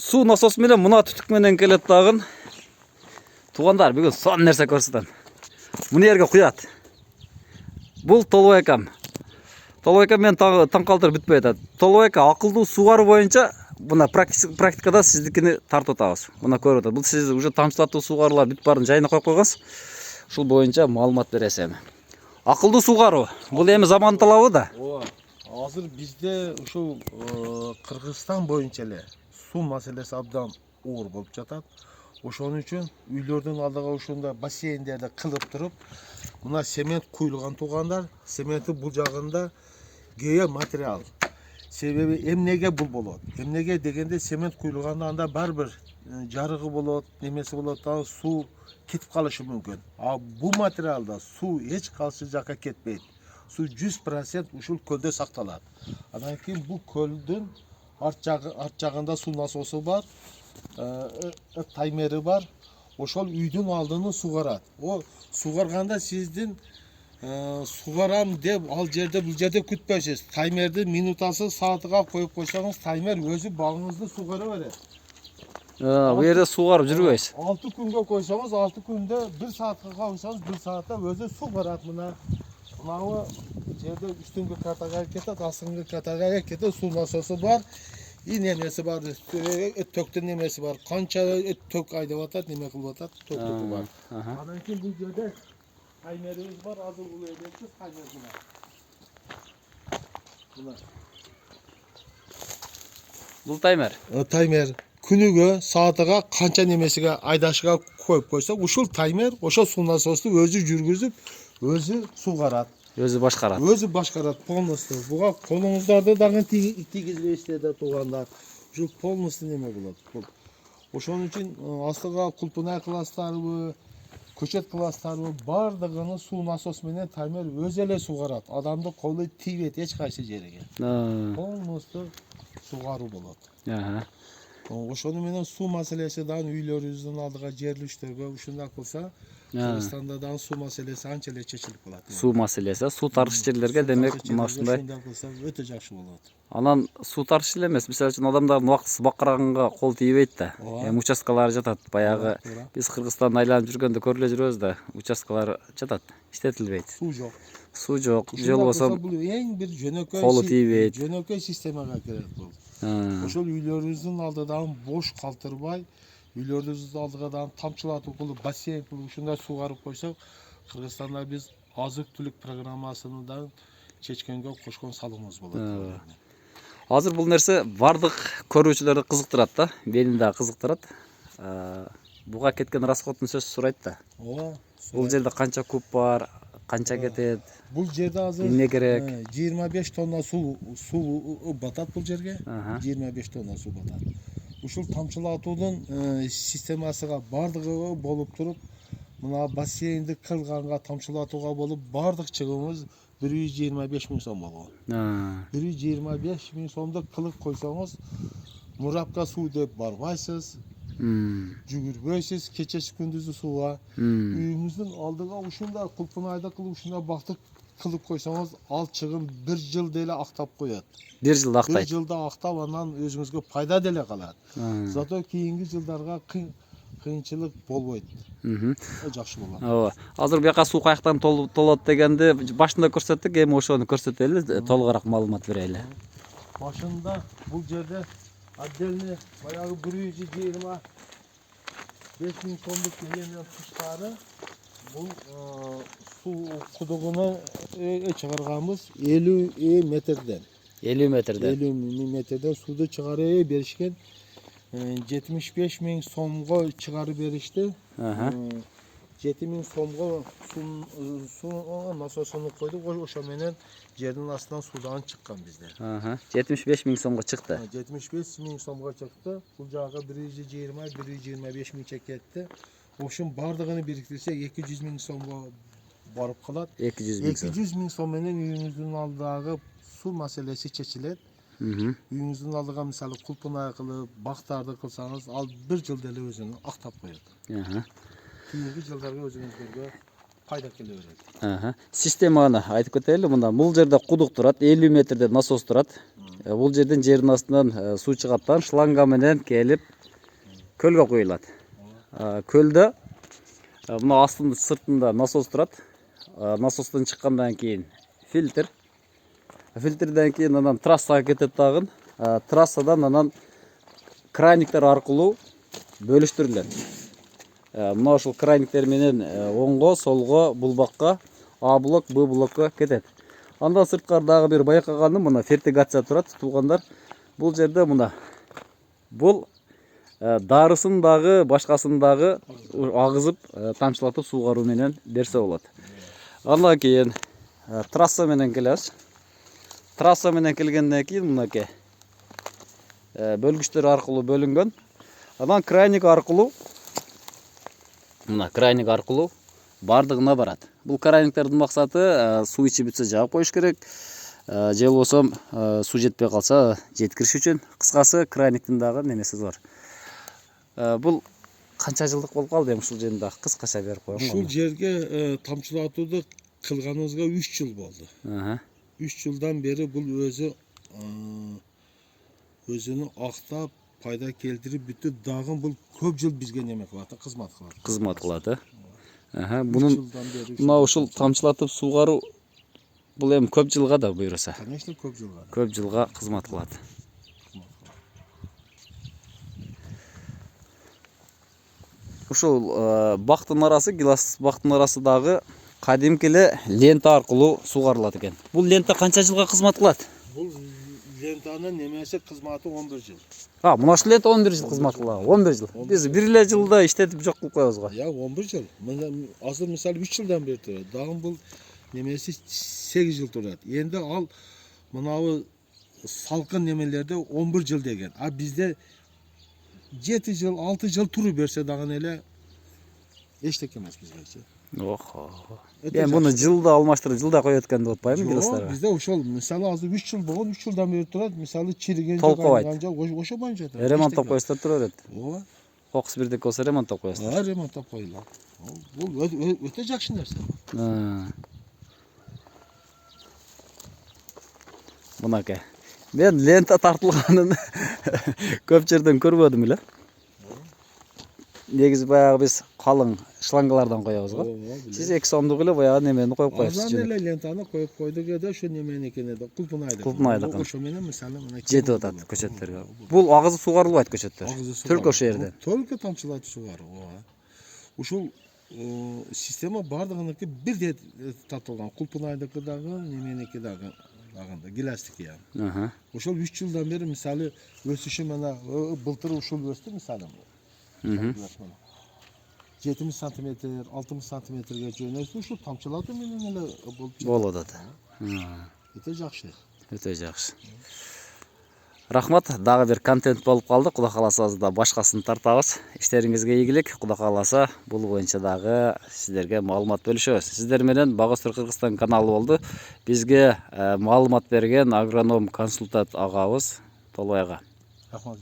Суу насос менен мына түтүк менен келет дагы. Туугандар, бүгүн сон нерсе көрсөтөм. Мына жерге куят. Бул Толбой акам. Толбой акам мен таң калтырып бүтпөй атат. Толбой ака акылдуу суугаруу боюнча мына практикада сиздикини тартып атабыз. Мына көрүп атат. Бул сиз уже тамчылатуу суугаруулар бүтүп барын жайына коюп койгонсуз. Ушул боюнча маалымат бересиз эми. Акылдуу суугаруу. Бул эми заман талабы да. Азыр бизде ушул Кыргызстан боюнча эле суу маселеси абдан оор болуп жатат. Ошон үчүн үйлөрдүн алдыга ушундай бассейндерди кылып туруп, мына цемент куюлган туугандар, цементтин бул жагында геоматериал. Себеби эмнеге бул болот? Эмнеге дегенде цемент куюлганда анда бар бир жарыгы болот, немеси болот, да суу кетип калышы мүмкүн. А бул материалда суу эч кайсы жакка кетпейт. Суу 100% ушул көлдө сакталат. Андан кийин бул көлдүн арт жагында суу насосу бар, таймери бар. Ошол үйдүн алдын суугарат. О суугарганда сиздин суугарам деп ал жерде бул жерде күтпөйсүз. Таймерди минутасы саатыга коюп койсоңуз, таймер өзү багыңызды суугара берет. Бул жерде суугарып жүрбөйсүз. 6 күнгө койсоңуз, 6 күндө 1 саатка койсоңуз, 1 саатта өзү суугарат. Мына жерде үстүнгү катага кетет, астыңгы катага кетет, суу насосу бар. И немеси бар, төктүн немеси бар. Канча тök айдап атат, неме кылып атат, төктү бар. Андан кийин бул жерде таймерибиз бар, азыр бул электрик таймер мына. Бул таймер. Таймер күнүгө, саатыга канча немесиге айдашыга коюп койсок, ушул таймер ошол суу насосту өзү жүргүзүп, өзү суугарат. Өзү башкарат. Өзү башкарат полностью. Буга колуңуздарды дагы тийгизбейсиздер да туугандар. Ушул полностью неме болот. Ошон үчүн астыга кулпунай класстарыбы, көчөт класстарыбы бардыгыны суу насос менен таймер өзү эле суугарат. Адамдын колу тийбейт эч кайсы жериге. Полностью суугаруу болот. Ошону менен суу маселеси дагы үйлөрүбүздүн алдыга жерлештөргө ушундай кылса, Кыргызстанда дагы суу маселеси анча эле чечилип калат. Суу маселеси, суу тарыш жерлерге демек мына ушундай кылса өтө жакшы болот. Анан суу тарыш эле эмес, мисалы үчүн адамдардын убактысыз бакыраганга кол тийбейт да. Эми участкалары жатат. Баягы биз Кыргызстанды айланып жүргөндө көрүп эле жүрөбүз да, участкалар жатат, иштетилбейт. Суу жок. Суу жок, же болбосо бул эң бир жөнөкөй колу тийбейт. Жөнөкөй системага кирет бул. Ошол үйлөрүбүздүн алдыдан бош калтырбай, үйлөрүбүздүн алдыга дагы тамчылатуу кылып, бассейн кылып ушундай суугарып койсок, Кыргызстанда биз азык-түлүк программасыны дагы чечкенге кошкон салымыбыз болот. Азыр бул нерсе бардык көрүүчүлөрдү кызыктырат да, мени да кызыктырат. Буга кеткен расходтун сөзсүз сурайт да. Бул жерде канча куб бар, канча кетет? Бул жерде азыр эмне керек? 25 тонна суу батат бул жерге. 25 тонна суу батат. Ушул тамчылатуунун системасыга бардыгы болуп туруп, мына бассейнди кылганга, тамчылатууга болуп бардык чыгымыбыз 125 миң сом болгон. 125 миң сомду кылып койсоңуз, мурапка суу деп барбайсыз. Жүгүрбөйсүз кечеси күндүзү сууга. Үйүңүздүн алдыга ушундай кулпунайды кылып, ушундай бактык кылып койсоңуз, ал чыгым 1 жыл деле актап коет. 1 жылда актайт. 1 жылда актап, анан өзүңүзгө пайда деле калат. Зато кийинки жылдарга кыйынчылык болбойт. Жакшы болот. Ооба. Азыр буяка суу каяктан толот дегенди башында көрсөттүк, эми ошону көрсөтөлү, толугураак маалымат берели. Башында бул жерде отдельный баягы 125 миң сомдук дегенден тышкары бул суу кудугуна чыгарганбыз 50 метрден. 50 метрден. 50 метрден сууду чыгарып беришкен. 75 миң сомго чыгарып беришти. 7 миң сомго суу насосуну койдук, ошо менен жердин астынан суудан чыккан бизде. 75 миң сомго чыкты. 75 миң сомго чыкты. Бул жагы 120-125 миңче кетти. Ошун бардыгын бириктирсе 200 миң сомго барып калат. 200 миң сом менен үйүңүздүн алдыдагы суу маселеси чечилет. Үйүңүздүн алдыга мисалы кулпунай кылып, бактарды кылсаңыз, ал 1 жыл деле өзүн актап коет. Кийинки жылдарга өзүңүзгө пайда келе берет. Системаны айтып кетели. Мында бул жерде кудук турат, 50 метрде насос турат. Бул жерден жердин астынан суу чыгаттан шланга менен келип көлгө куюлат. Көлдө мына астында сыртында насос турат. Насостон чыккандан кийин фильтр. Фильтрден кийин анан трассага кетет дагы. Трассадан анан краниктер аркылуу бөлүштүрүлөт. Мына ушул краниктер менен оңго, солго, бул бакка А блок, Б блокко кетет. Андан сырткары дагы бир байкаганым мына фертигация турат, туугандар. Бул жерде мына бул дарысын дагы, башкасын дагы агызып, тамчылатып суугаруу менен берсе болот. Андан кийин трасса менен келебиз. Трасса менен келгенден кийин мынакей бөлгүчтөр аркылуу бөлүнгөн. Анан краник аркылуу бардыгына барат. Бул краниктердин максаты суу ичип бүтсө жаап коюш керек. Же болбосо суу жетпей калса жеткириш үчүн. Кыскасы краниктин дагы немеси бар. Бул канча жылдык болуп калды эми ушул жерде кыскача берип коюң. Ушул жерге тамчылатууду кылганыбызга 3 жыл болду. 3 жылдан бери бул өзүнү актап, пайда келтирип бүттү. Дагы бул көп жыл бизге неме кылат, кызмат кылат. Кызмат кылат, Бунун мына ушул тамчылатып суугаруу бул эми көп жылга да буйруса. Конечно, көп жылга. Көп жылга кызмат кылат. Ушул бактын арасы, гилас бактын арасы дагы кадимки эле лента аркылуу суугарылат экен. Бул лента канча жылга кызмат кылат? Бул лентанын немеси кызматы 11 жыл. Мына ушул лента 11 жыл кызмат кылат. 11 жыл. Биз бир эле жылда иштетип жок кылып коебуз го. 11 жыл. Азыр мисалы 3 жылдан бери турат. Дагы бул немеси 8 жыл турат. Энди ал мынабы салкын немелерде 11 жыл деген. Бизде 7 жыл, 6 жыл туруп берсе дагы эле эчтеке эмес бизгечи. Эми буну жылда алмаштырып, жылда коет экен деп атпаймынбы гиластарга? Бизде ошол мисалы азыр 3 жыл болгон, 3 жылдан бери турат. Мисалы чириген толкобайт. Ошо боюнча турат. Ремонттоп койсо тура берет. Ооба. Кокус бирдик болсо ремонттоп коесуз. Ремонттоп коюлат. Бул өтө жакшы нерсе. Мынакей. Мен лента тартылганын көп жерден көрбөдүм эле. Негизи баягы биз калың шлангалардан коебуз го. Сиз 2 сомдук эле баягы немени коюп коесуз. Азан эле лентаны коюп койдук да ошо неменикине да кулпунайды. Ошо менен мисалы мына жетип атат көчөттөргө. Бул агызып суугарылбайт көчөттөр. Только ошол жерден. Только тамчылатып суугаруу. Ушул система бардыгыныкы бирдей тартылган. Кулпунайдыкы дагы, неменики дагы. Гиластики. Ошол 3 жылдан бери мисалы өсүшү мына былтыр ушул өстү мисалы. 70 сантиметр, 60 сантиметрге жөнөсү ушул тамчылатуу менен эле болуп атат. Өтө жакшы. Өтө жакшы. Рахмат, дагы бир контент болуп калды. Кудай кааласа азырда башкасын тартабыз. Иштериңизге ийгилик. Кудай кааласа бул боюнча дагы сиздерге маалымат бөлүшөбүз. Сиздер менен Багыстыр Кыргызстан каналы болду. Бизге маалымат берген агроном консультант агабыз Толбой ага. Рахмат.